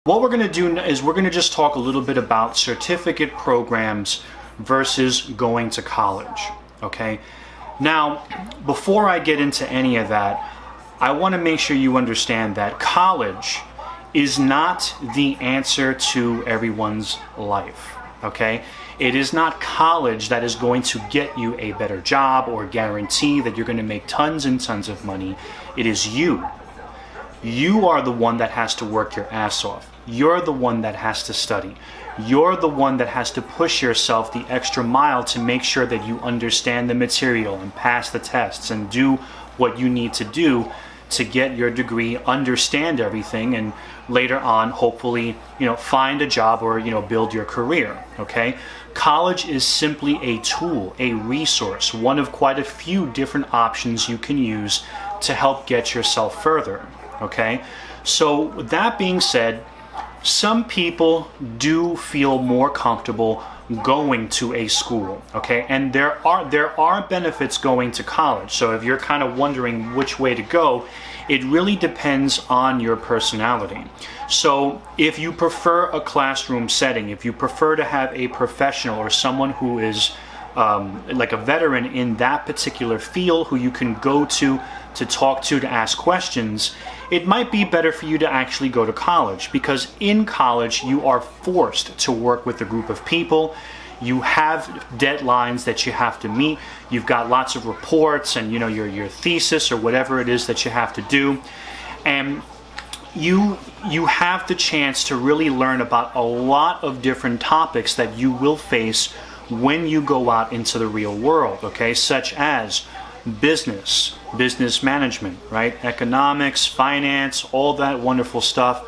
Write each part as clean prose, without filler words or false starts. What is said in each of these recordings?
What we're going to do is we're going to just talk a little bit about certificate programs versus going to college, okay? Now, before I get into any of that, I want to make sure you understand that college is not the answer to everyone's life, okay? It is not college that is going to get you a better job or guarantee that you're going to make tons and tons of money. It is you. You are the one that has to work your ass off. You're the one that has to study. You're the one that has to push yourself the extra mile to make sure that you understand the material and pass the tests and do what you need to do to get your degree, understand everything, and later on, hopefully, find a job or, build your career, okay? College is simply a tool, a resource, one of quite a few different options you can use to help get yourself further, okay? So that being said, some people do feel more comfortable going to a school, okay? And there are benefits going to college. So if you're kind of wondering which way to go, it really depends on your personality. So if you prefer a classroom setting, if you prefer to have a professional or someone who is like a veteran in that particular field who you can go to talk to ask questions, it might be better for you to actually go to college, because in college you are forced to work with a group of people. You have deadlines that you have to meet. You've got lots of reports and your thesis or whatever it is that you have to do, and you have the chance to really learn about a lot of different topics that you will face when you go out into the real world, okay? Such as business management, right? Economics, finance, all that wonderful stuff.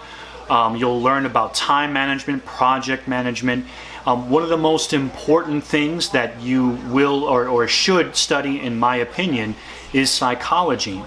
You'll learn about time management, project management. One of the most important things that you will or should study, in my opinion, is psychology.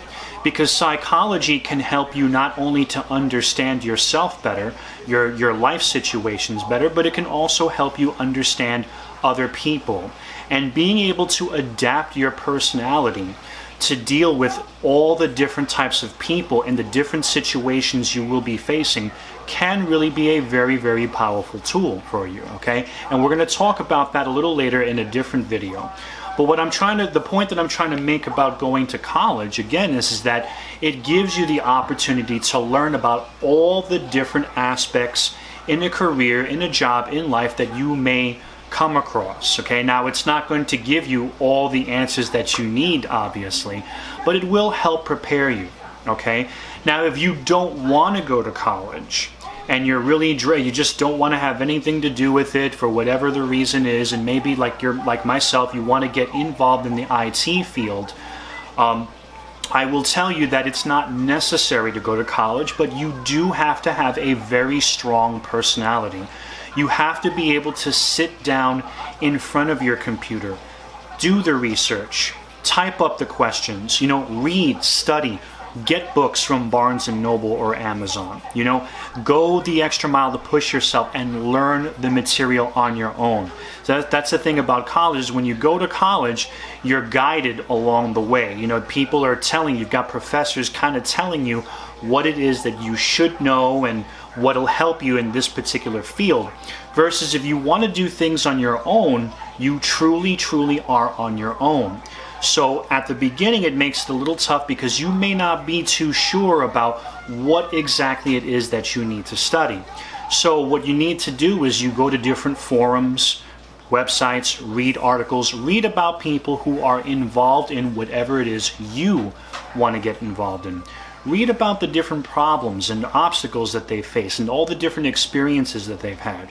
Because psychology can help you not only to understand yourself better, your life situations better, but it can also help you understand other people. And being able to adapt your personality to deal with all the different types of people and the different situations you will be facing can really be a very, very powerful tool for you, okay? And we're going to talk about that a little later in a different video. But the point that I'm trying to make about going to college, again, is that it gives you the opportunity to learn about all the different aspects in a career, in a job, in life that you may come across, okay? Now, it's not going to give you all the answers that you need, obviously, but it will help prepare you, okay? Now, if you don't want to go to college and you just don't want to have anything to do with it for whatever the reason is, and maybe like myself, you want to get involved in the IT field, I will tell you that it's not necessary to go to college, but you do have to have a very strong personality. You have to be able to sit down in front of your computer, do the research, type up the questions, read, study, get books from Barnes & Noble or Amazon, go the extra mile to push yourself and learn the material on your own. So that's the thing about college, is when you go to college, you're guided along the way. People are telling you, you've got professors kind of telling you what it is that you should know and what'll help you in this particular field. Versus if you want to do things on your own, you truly, truly are on your own. So at the beginning, it makes it a little tough because you may not be too sure about what exactly it is that you need to study. So what you need to do is you go to different forums, websites, read articles, read about people who are involved in whatever it is you want to get involved in. Read about the different problems and obstacles that they face and all the different experiences that they've had.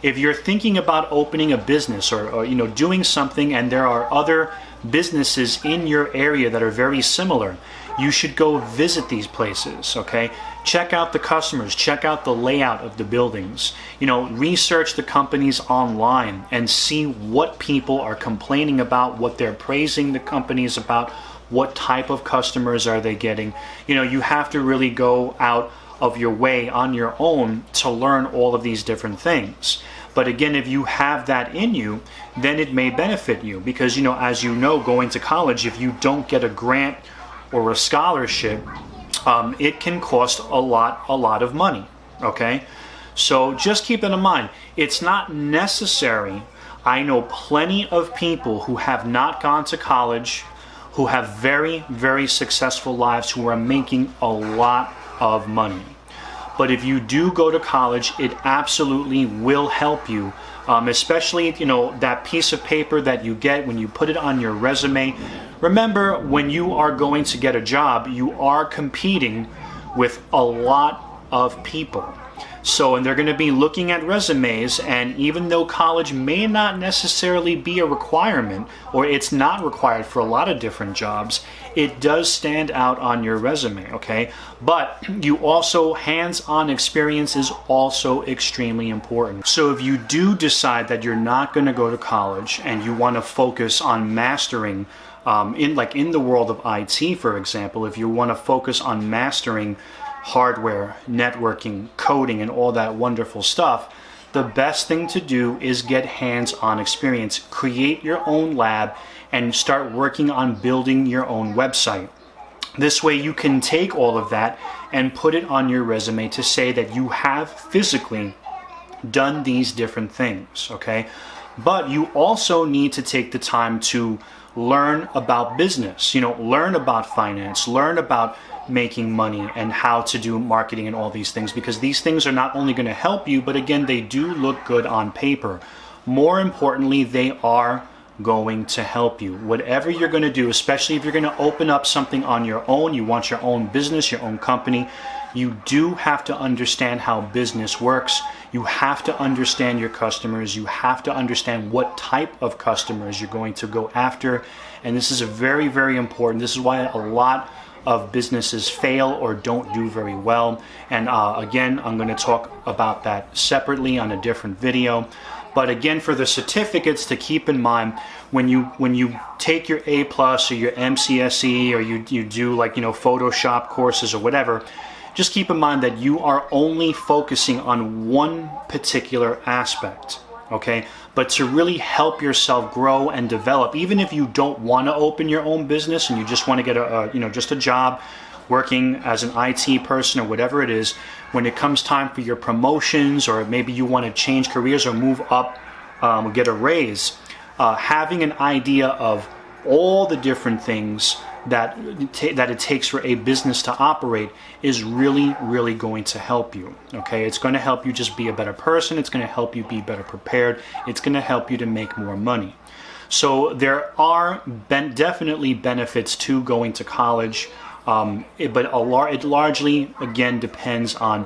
If you're thinking about opening a business or doing something and there are other businesses in your area that are very similar, you should go visit these places, okay? Check out the customers, check out the layout of the buildings, research the companies online and see what people are complaining about, what they're praising the companies about, what type of customers are they getting. You have to really go out of your way on your own to learn all of these different things. But again, if you have that in you, then it may benefit you because, as going to college, if you don't get a grant or a scholarship, it can cost a lot of money, okay? So just keep that in mind. It's not necessary. I know plenty of people who have not gone to college, who have very, very successful lives, who are making a lot of money. But if you do go to college, it absolutely will help you, especially, that piece of paper that you get when you put it on your resume. Remember, when you are going to get a job, you are competing with a lot of people. So, and they're going to be looking at resumes, and even though college may not necessarily be a requirement, or it's not required for a lot of different jobs, it does stand out on your resume, okay? But you also, hands-on experience is also extremely important. So if you do decide that you're not going to go to college and you want to focus on mastering, in the world of IT, for example, if you want to focus on mastering hardware, networking, coding, and all that wonderful stuff, the best thing to do is get hands-on experience. Create your own lab and start working on building your own website. This way you can take all of that and put it on your resume to say that you have physically done these different things, okay? But you also need to take the time to learn about business, learn about finance, learn about making money and how to do marketing and all these things, because these things are not only going to help you, but again, they do look good on paper. More importantly, they are going to help you. Whatever you're going to do, especially if you're going to open up something on your own, you want your own business, your own company, you do have to understand how business works. You have to understand your customers. You have to understand what type of customers you're going to go after. And this is very, very important. This is why a lot of businesses fail or don't do very well. And again, I'm going to talk about that separately on a different video. But again, for the certificates, to keep in mind, when you take your A+ or your MCSE, or you do Photoshop courses or whatever, just keep in mind that you are only focusing on one particular aspect, okay? But to really help yourself grow and develop, even if you don't want to open your own business and you just want to get just a job working as an IT person or whatever it is, when it comes time for your promotions, or maybe you want to change careers or move up, get a raise, having an idea of all the different things that it takes for a business to operate is really, really going to help you, okay? It's going to help you just be a better person. It's going to help you be better prepared. It's going to help you to make more money. So there are definitely benefits to going to college, but it largely, again, depends on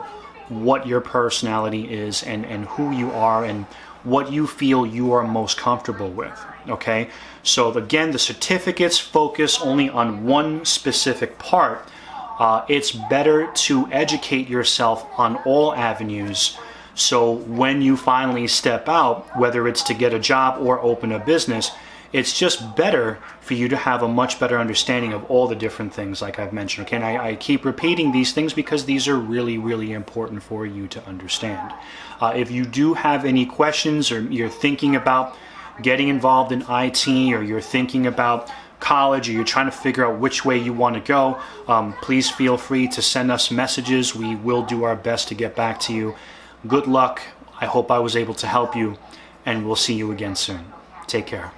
what your personality is and who you are and what you feel you are most comfortable with, okay? So again, the certificates focus only on one specific part. It's better to educate yourself on all avenues, so when you finally step out, whether it's to get a job or open a business, it's just better for you to have a much better understanding of all the different things like I've mentioned. Okay, and I keep repeating these things because these are really, really important for you to understand. If you do have any questions, or you're thinking about getting involved in IT, or you're thinking about college, or you're trying to figure out which way you want to go, please feel free to send us messages. We will do our best to get back to you. Good luck. I hope I was able to help you, and we'll see you again soon. Take care.